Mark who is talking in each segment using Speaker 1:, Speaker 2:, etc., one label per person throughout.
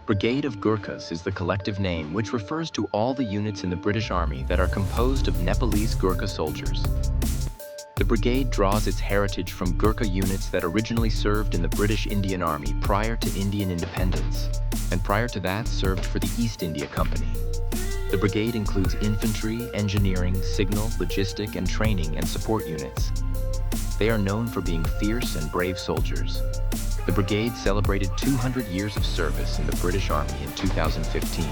Speaker 1: Brigade of Gurkhas is the collective name which refers to all the units in the British Army that are composed of Nepalese Gurkha soldiers. The brigade draws its heritage from Gurkha units that originally served in the British Indian Army prior to Indian independence, and prior to that served for the East India Company. The brigade includes infantry, engineering, signal, logistic, and training and support units. They are known for being fierce and brave soldiers. The brigade celebrated 200 years of service in the British Army in 2015.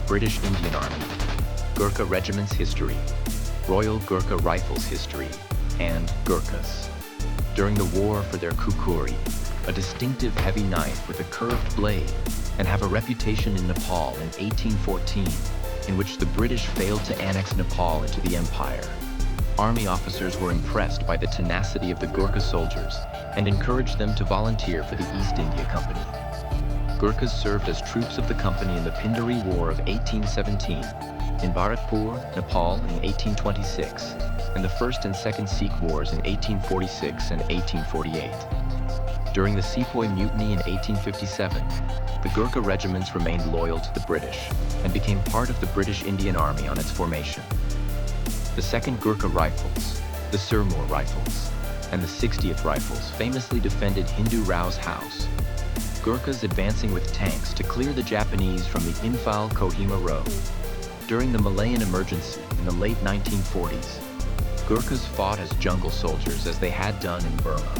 Speaker 1: British Indian Army, Gurkha Regiment's history, Royal Gurkha Rifles history, and Gurkhas. During the war for their kukuri, a distinctive heavy knife with a curved blade, and have a reputation in Nepal in 1814, in which the British failed to annex Nepal into the empire. Army officers were impressed by the tenacity of the Gurkha soldiers and encouraged them to volunteer for the East India Company. Gurkhas served as troops of the company in the Pindari War of 1817, in Bharatpur, Nepal in 1826, and the First and Second Sikh Wars in 1846 and 1848. During the Sepoy Mutiny in 1857, the Gurkha regiments remained loyal to the British and became part of the British Indian Army on its formation. The 2nd Gurkha Rifles, the Sirmoor Rifles, and the 60th Rifles famously defended Hindu Rao's house. Gurkhas advancing with tanks to clear the Japanese from the Imphal-Kohima Road. During the Malayan emergency in the late 1940s, Gurkhas fought as jungle soldiers as they had done in Burma.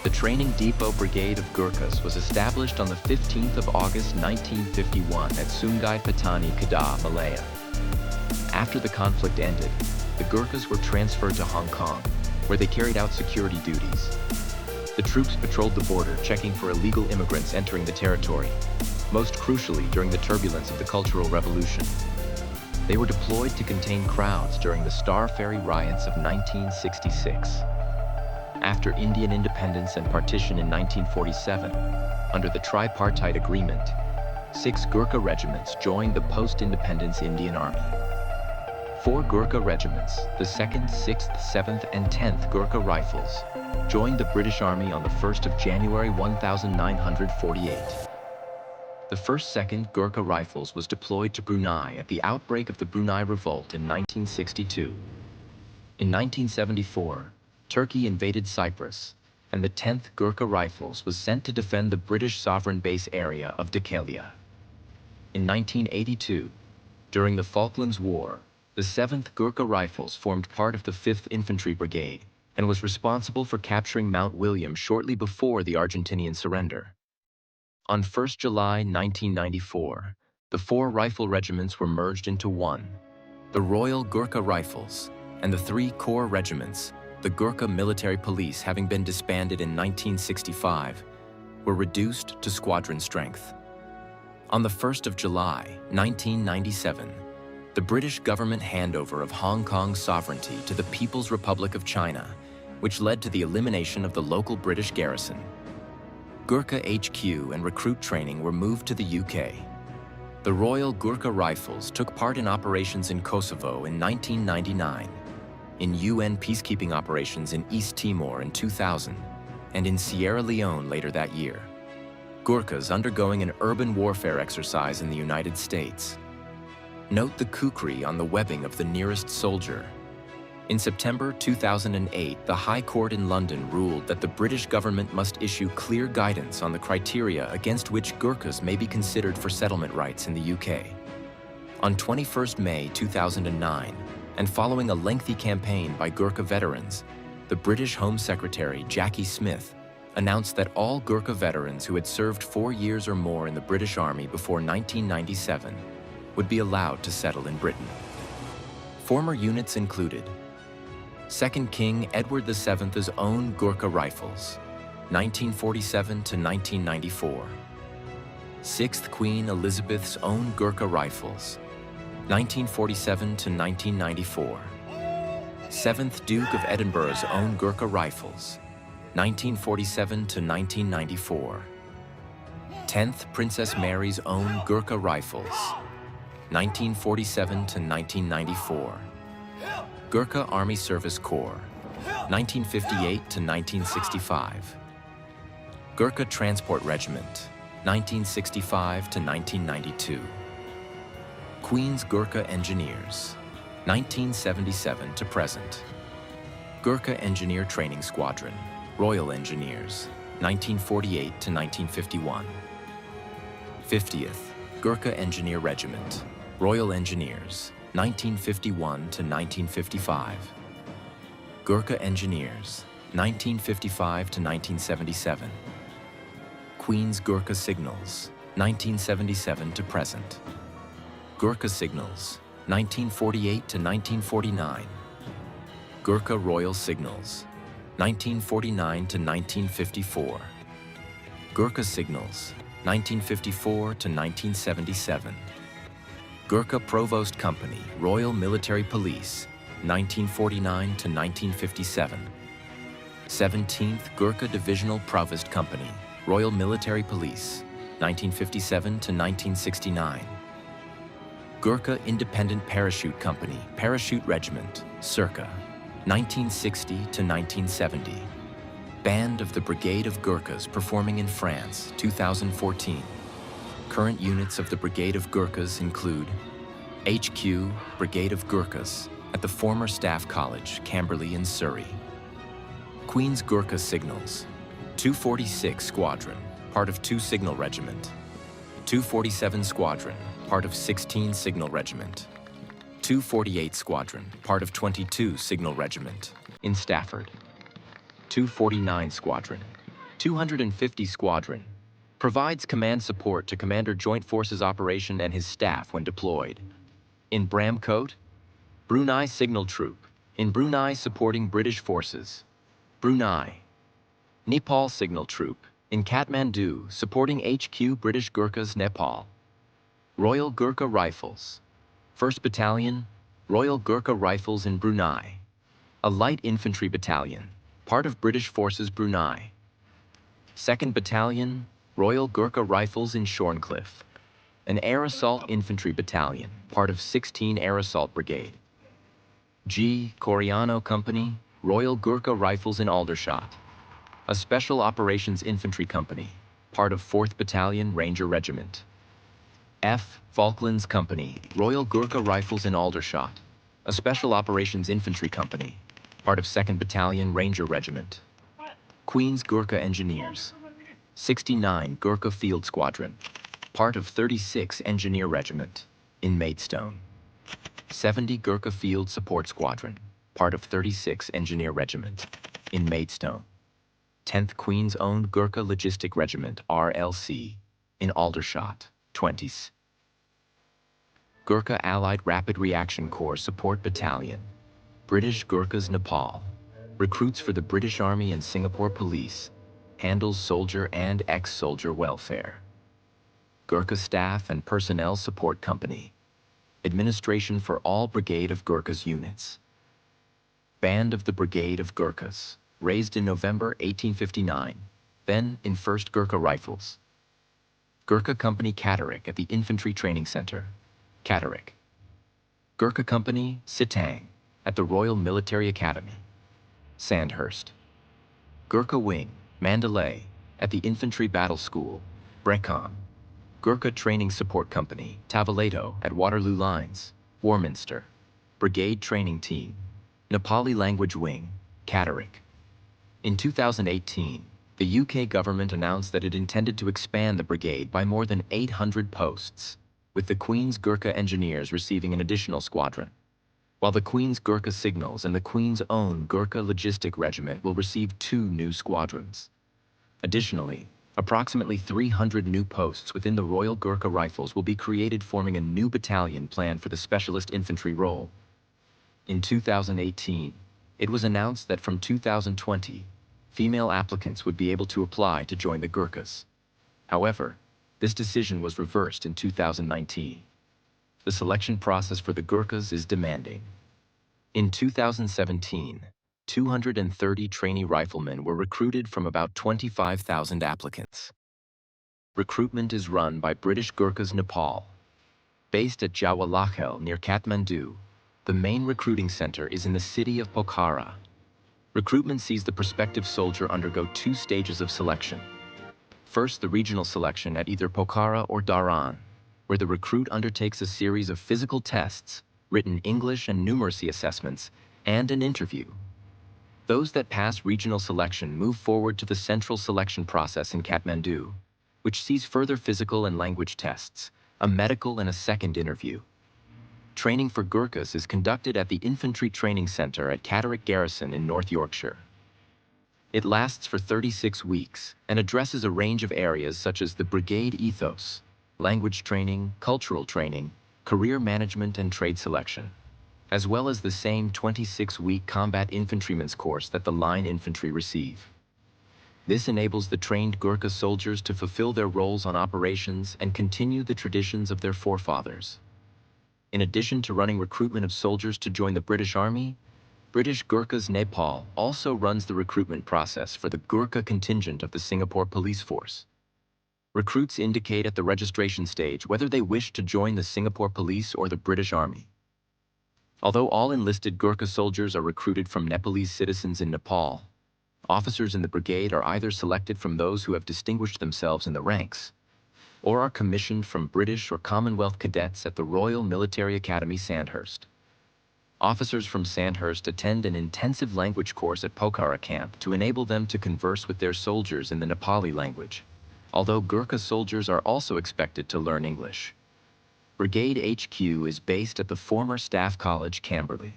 Speaker 1: The Training Depot Brigade of Gurkhas was established on the 15th of August 1951 at Sungai Petani, Kedah, Malaya. After the conflict ended, the Gurkhas were transferred to Hong Kong, where they carried out security duties. The troops patrolled the border, checking for illegal immigrants entering the territory, most crucially during the turbulence of the Cultural Revolution. They were deployed to contain crowds during the Star Ferry riots of 1966. After Indian independence and partition in 1947, under the Tripartite Agreement, 6 Gurkha regiments joined the post-independence Indian Army. 4 Gurkha regiments, the 2nd, 6th, 7th, and 10th Gurkha Rifles, joined the British Army on the 1st of January 1948. The 1st 2nd Gurkha Rifles was deployed to Brunei at the outbreak of the Brunei Revolt in 1962. In 1974, Turkey invaded Cyprus, and the 10th Gurkha Rifles was sent to defend the British sovereign base area of Dhekelia. In 1982, during the Falklands War, the 7th Gurkha Rifles formed part of the 5th Infantry Brigade and was responsible for capturing Mount William shortly before the Argentinian surrender. On 1 July 1994, the 4 rifle regiments were merged into one. The Royal Gurkha Rifles and the 3 corps regiments, the Gurkha Military Police having been disbanded in 1965, were reduced to squadron strength. On the 1st of July 1997, the British government handover of Hong Kong's sovereignty to the People's Republic of China, which led to the elimination of the local British garrison. Gurkha HQ and recruit training were moved to the UK. The Royal Gurkha Rifles took part in operations in Kosovo in 1999, in UN peacekeeping operations in East Timor in 2000, and in Sierra Leone later that year. Gurkhas undergoing an urban warfare exercise in the United States. Note the kukri on the webbing of the nearest soldier. In September 2008, the High Court in London ruled that the British government must issue clear guidance on the criteria against which Gurkhas may be considered for settlement rights in the UK. On 21 May 2009, and following a lengthy campaign by Gurkha veterans, the British Home Secretary Jackie Smith announced that all Gurkha veterans who had served 4 years or more in the British Army before 1997 would be allowed to settle in Britain. Former units included 2nd King Edward VII's own Gurkha Rifles, 1947 to 1994. 6th Queen Elizabeth's own Gurkha Rifles, 1947 to 1994. 7th Duke of Edinburgh's own Gurkha Rifles, 1947 to 1994. 10th Princess Mary's own Gurkha Rifles, 1947 to 1994. Gurkha Army Service Corps, 1958 to 1965. Gurkha Transport Regiment, 1965 to 1992. Queen's Gurkha Engineers, 1977 to present. Gurkha Engineer Training Squadron, Royal Engineers, 1948 to 1951. 50th Gurkha Engineer Regiment, Royal Engineers, 1951 to 1955. Gurkha Engineers, 1955 to 1977. Queen's Gurkha Signals, 1977 to present. Gurkha Signals, 1948 to 1949. Gurkha Royal Signals, 1949 to 1954. Gurkha Signals, 1954 to 1977. Gurkha Provost Company, Royal Military Police, 1949 to 1957. 17th Gurkha Divisional Provost Company, Royal Military Police, 1957 to 1969. Gurkha Independent Parachute Company, Parachute Regiment, circa 1960 to 1970. Band of the Brigade of Gurkhas performing in France, 2014. Current units of the Brigade of Gurkhas include HQ, Brigade of Gurkhas, at the former Staff College, Camberley in Surrey. Queen's Gurkha Signals, 246 Squadron, part of 2 Signal Regiment. 247 Squadron, part of 16 Signal Regiment. 248 Squadron, part of 22 Signal Regiment, in Stafford. 249 Squadron, 250 Squadron, provides command support to Commander Joint Forces Operation and his staff when deployed. In Bramcote, Brunei Signal Troop, in Brunei supporting British forces. Brunei. Nepal Signal Troop, in Kathmandu supporting HQ British Gurkhas Nepal. Royal Gurkha Rifles, 1st Battalion, Royal Gurkha Rifles in Brunei. A light infantry battalion, part of British Forces Brunei. 2nd Battalion, Royal Gurkha Rifles in Shorncliffe. An air assault infantry battalion, part of 16 Air Assault Brigade. G. Coriano Company, Royal Gurkha Rifles in Aldershot. A Special Operations Infantry Company, part of 4th Battalion Ranger Regiment. F. Falklands Company, Royal Gurkha Rifles in Aldershot. A Special Operations Infantry Company, part of 2nd Battalion Ranger Regiment. Queen's Gurkha Engineers, 69 Gurkha Field Squadron, part of 36 Engineer Regiment, in Maidstone. 70 Gurkha Field Support Squadron, part of 36 Engineer Regiment, in Maidstone. 10th Queen's Owned Gurkha Logistic Regiment, RLC, in Aldershot, 20s. Gurkha Allied Rapid Reaction Corps Support Battalion, British Gurkhas Nepal, recruits for the British Army and Singapore Police, handles soldier and ex-soldier welfare. Gurkha Staff and Personnel Support Company, administration for all Brigade of Gurkhas units. Band of the Brigade of Gurkhas, raised in November 1859, then in 1st Gurkha Rifles. Gurkha Company Catterick at the Infantry Training Center, Catterick. Gurkha Company Sitang at the Royal Military Academy, Sandhurst. Gurkha Wing Mandalay at the Infantry Battle School, Brecon. Gurkha Training Support Company Tavaleto at Waterloo Lines, Warminster. Brigade Training Team, Nepali Language Wing, Catterick. In 2018, the UK government announced that it intended to expand the brigade by more than 800 posts, with the Queen's Gurkha Engineers receiving an additional squadron, while the Queen's Gurkha Signals and the Queen's Own Gurkha Logistic Regiment will receive 2 new squadrons. Additionally, approximately 300 new posts within the Royal Gurkha Rifles will be created, forming a new battalion planned for the specialist infantry role. In 2018, it was announced that from 2020, female applicants would be able to apply to join the Gurkhas. However, this decision was reversed in 2019. The selection process for the Gurkhas is demanding. In 2017, 230 trainee riflemen were recruited from about 25,000 applicants. Recruitment is run by British Gurkhas Nepal. Based at Jawalakhel near Kathmandu, the main recruiting center is in the city of Pokhara. Recruitment sees the prospective soldier undergo 2 stages of selection. First, the regional selection at either Pokhara or Dhahran, where the recruit undertakes a series of physical tests, written English and numeracy assessments, and an interview. Those that pass regional selection move forward to the central selection process in Kathmandu, which sees further physical and language tests, a medical and a second interview. Training for Gurkhas is conducted at the Infantry Training Center at Catterick Garrison in North Yorkshire. It lasts for 36 weeks and addresses a range of areas such as the brigade ethos, language training, cultural training, career management, and trade selection, as well as the same 26-week combat infantryman's course that the line infantry receive. This enables the trained Gurkha soldiers to fulfill their roles on operations and continue the traditions of their forefathers. In addition to running recruitment of soldiers to join the British Army, British Gurkhas Nepal also runs the recruitment process for the Gurkha contingent of the Singapore Police Force. Recruits indicate at the registration stage whether they wish to join the Singapore Police or the British Army. Although all enlisted Gurkha soldiers are recruited from Nepalese citizens in Nepal, officers in the brigade are either selected from those who have distinguished themselves in the ranks, or are commissioned from British or Commonwealth cadets at the Royal Military Academy Sandhurst. Officers from Sandhurst attend an intensive language course at Pokhara camp to enable them to converse with their soldiers in the Nepali language, although Gurkha soldiers are also expected to learn English. Brigade HQ is based at the former Staff College, Camberley.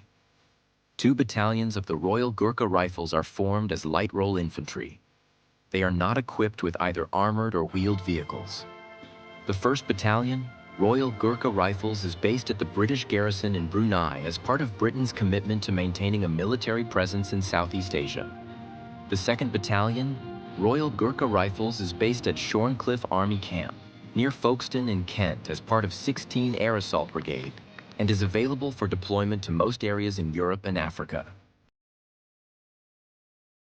Speaker 1: 2 battalions of the Royal Gurkha Rifles are formed as light roll infantry. They are not equipped with either armored or wheeled vehicles. The 1st Battalion, Royal Gurkha Rifles, is based at the British garrison in Brunei as part of Britain's commitment to maintaining a military presence in Southeast Asia. The 2nd Battalion, Royal Gurkha Rifles, is based at Shorncliffe Army Camp, near Folkestone in Kent as part of 16 Air Assault Brigade, and is available for deployment to most areas in Europe and Africa.